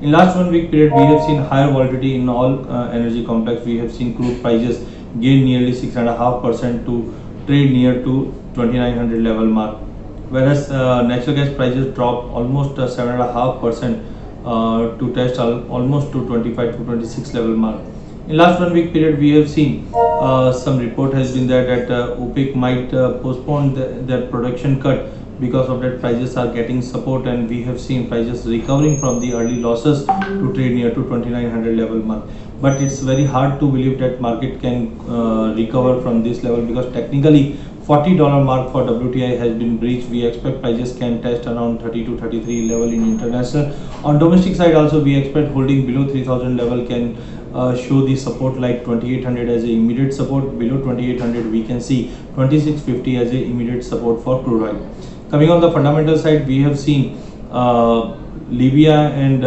In last 1 week period, we have seen higher volatility in all energy complex. We have seen crude prices gain nearly 6.5% to trade near to 2900 level mark, whereas natural gas prices dropped almost 7.5% to test almost to 25 to 26 level mark. In last 1 week period, we have seen some report has been there that OPEC might postpone their production cut. Because of that, prices are getting support, and we have seen prices recovering from the early losses to trade near to 2900 level mark. But it's very hard to believe that market can recover from this level, because technically $40 mark for WTI has been breached. We expect prices can test around 30 to 33 level in international. On domestic side also, we expect holding below 3000 level can show the support, like 2800 as a immediate support. Below 2800 we can see 2650 as a immediate support for crude oil. Coming on the fundamental side, we have seen Libya and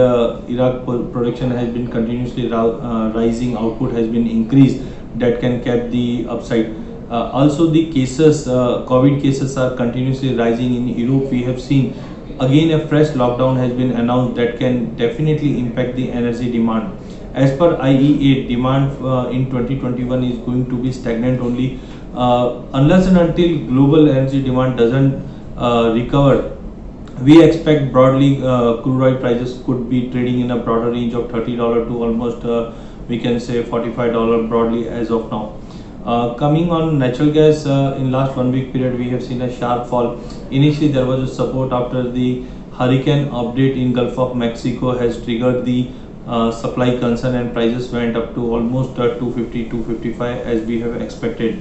Iraq production has been continuously rising, output has been increased, that can cap the upside. Also the cases, COVID cases are continuously rising in Europe. We have seen again a fresh lockdown has been announced, that can definitely impact the energy demand. As per IEA, demand in 2021 is going to be stagnant only, unless and until global energy demand doesn't recover. We expect broadly crude oil prices could be trading in a broader range of $30 to almost we can say $45 broadly as of now. Coming on natural gas, in last 1 week period we have seen a sharp fall. Initially there was a support after the hurricane update in Gulf of Mexico has triggered the supply concern, and prices went up to almost 250 255 as we have expected.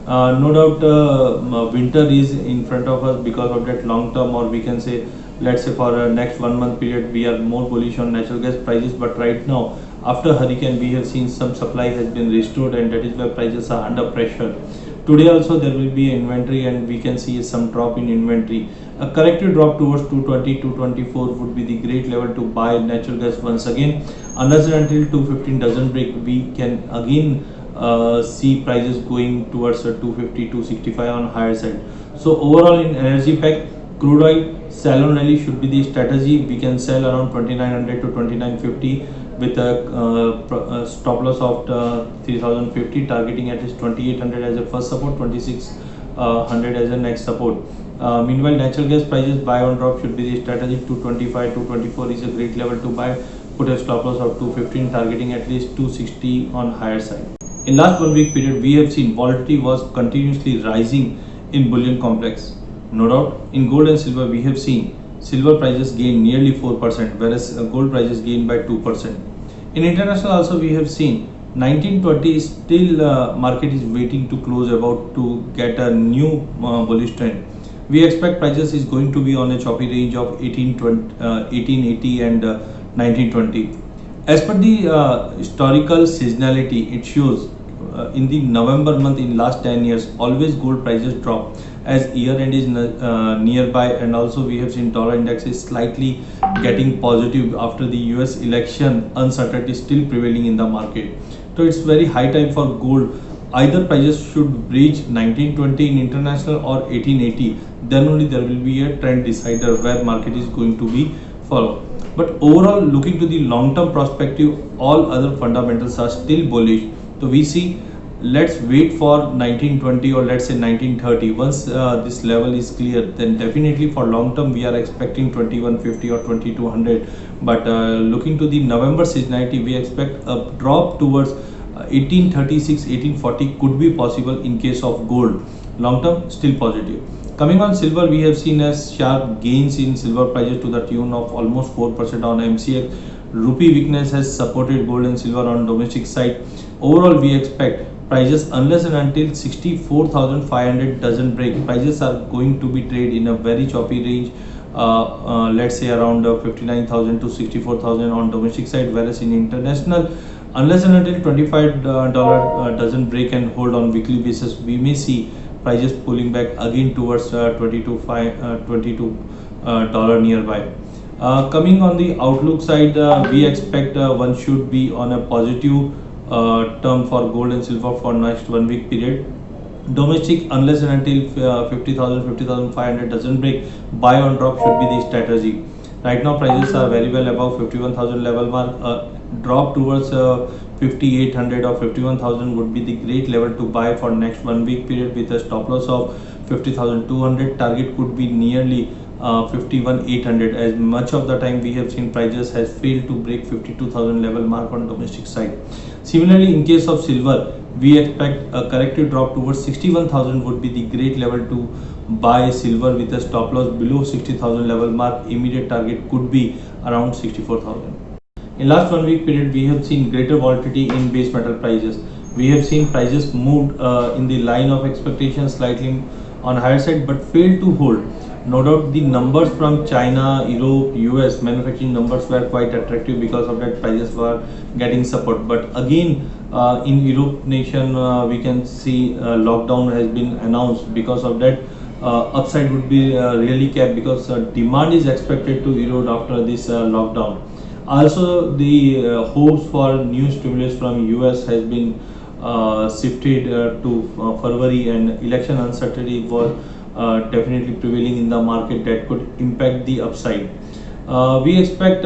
No doubt winter is in front of us. Because of that, long term, or we can say, let's say for next 1 month period, we are more bullish on natural gas prices. But right now, after hurricane, we have seen some supply has been restored, and that is why prices are under pressure. Today also there will be inventory, and we can see some drop in inventory. A corrective drop towards 220 224 would be the great level to buy natural gas once again. Unless and until 215 doesn't break, we can again see prices going towards 250 265 on higher side. So overall in energy pack, crude oil sell on rally should be the strategy. We can sell around 2900 to 2950 with a stop loss of 3050, targeting at least 2800 as a first support, 2600 as a next support. Meanwhile, natural gas prices buy on drop should be the strategy. 225 224 is a great level to buy. Put a stop loss of 215, targeting at least 260 on higher side. In last 1 week period, we have seen volatility was continuously rising in bullion complex. No doubt, in gold and silver, we have seen silver prices gain nearly 4%, whereas gold prices gain by 2%. In international also, we have seen 1920 still market is waiting to close about to get a new bullish trend. We expect prices is going to be on a choppy range of 1880 and 1920. As per the historical seasonality, it shows in the November month in last 10 years, always gold prices drop as year end is nearby, and also we have seen dollar index is slightly getting positive after the US election. Uncertainty still prevailing in the market. So it's very high time for gold. Either prices should breach 1920 in international or 1880. Then only there will be a trend decider where market is going to be followed. But overall, looking to the long-term perspective, all other fundamentals are still bullish. So we see, let's wait for 1920 or let's say 1930. Once this level is clear, then definitely for long-term we are expecting 2150 or 2200. But looking to the November seasonality, we expect a drop towards 1836, 1840 could be possible in case of gold. Long-term still positive. Coming on silver, we have seen a sharp gains in silver prices to the tune of almost 4% on MCX. Rupee weakness has supported gold and silver on domestic side. Overall, we expect prices, unless and until 64,500 doesn't break, prices are going to be traded in a very choppy range. Let's say around 59,000 to 64,000 on domestic side, whereas in international, unless and until $25 doesn't break and hold on weekly basis, we may see prices pulling back again towards $22 nearby. Coming on the outlook side, we expect one should be on a positive term for gold and silver for next 1 week period. Domestic, unless and until 50,000 50,500 doesn't break, buy on drop should be the strategy. Right now prices are very well above 51,000 level mark. Drop towards 5800 or 51,000 would be the great level to buy for next 1 week period, with a stop loss of 50,200. Target could be nearly 51,800, as much of the time we have seen prices has failed to break 52,000 level mark on domestic side. Similarly, in case of silver, we expect a corrective drop towards 61,000 would be the great level to buy silver, with a stop loss below 60,000 level mark. Immediate target could be around 64,000. In last 1 week period, we have seen greater volatility in base metal prices. We have seen prices moved in the line of expectation slightly on higher side, but failed to hold. No doubt the numbers from China, Europe, US manufacturing numbers were quite attractive. Because of that, prices were getting support. But again, in Europe nation, we can see lockdown has been announced. Because of that, upside would be really capped, because demand is expected to erode after this lockdown. Also, the hopes for new stimulus from US has been shifted to February, and election uncertainty was definitely prevailing in the market that could impact the upside. We expect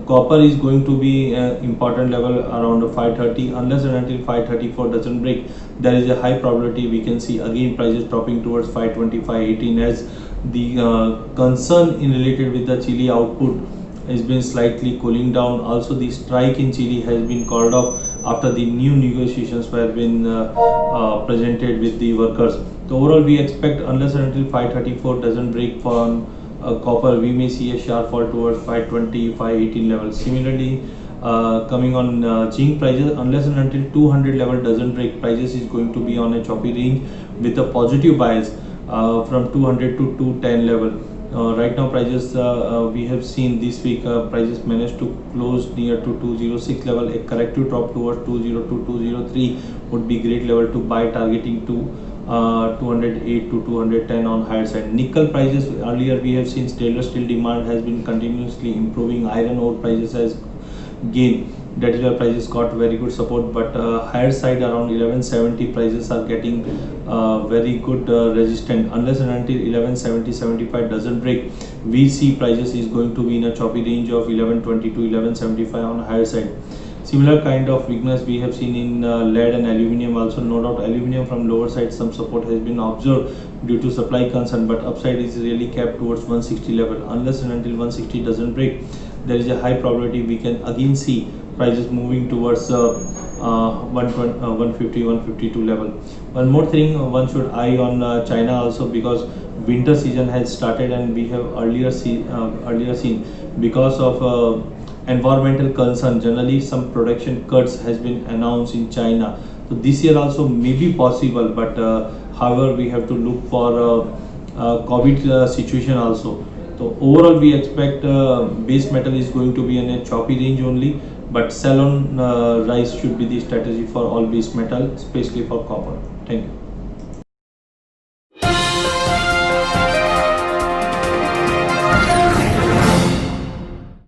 copper is going to be important level around 530. Unless and until 534 doesn't break, there is a high probability we can see again prices dropping towards 520, 518, as the concern in related with the Chile output has been slightly cooling down. Also, the strike in Chile has been called off after the new negotiations were been presented with the workers. So overall, we expect unless and until 534 doesn't break for copper, we may see a sharp fall towards 520, 518 levels. Similarly, coming on zinc prices, unless and until 200 level doesn't break, prices is going to be on a choppy range with a positive bias from 200 to 210 level. Right now prices we have seen this week prices managed to close near to 206 level. A corrective drop towards 202, 203 would be great level to buy, targeting to 208 to 210 on higher side. Nickel prices, earlier we have seen stainless steel demand has been continuously improving. Iron ore prices has gained, that is why prices got very good support. But higher side around 1170 prices are getting very good resistance. Unless and until 1170, 75 doesn't break, we see prices is going to be in a choppy range of 1120 to 1175 on higher side. Similar kind of weakness we have seen in lead and aluminium also. No doubt aluminium from lower side some support has been observed due to supply concern, but upside is really kept towards 160 level. Unless and until 160 doesn't break, there is a high probability we can again see prices moving towards 150, 152 level. One more thing, one should eye on China also, because winter season has started, and we have earlier seen because of environmental concern, generally some production cuts has been announced in China. So this year also may be possible, but however we have to look for COVID situation also. So overall we expect base metal is going to be in a choppy range only, but sell on rise should be the strategy for all base metal, especially for copper. Thank you.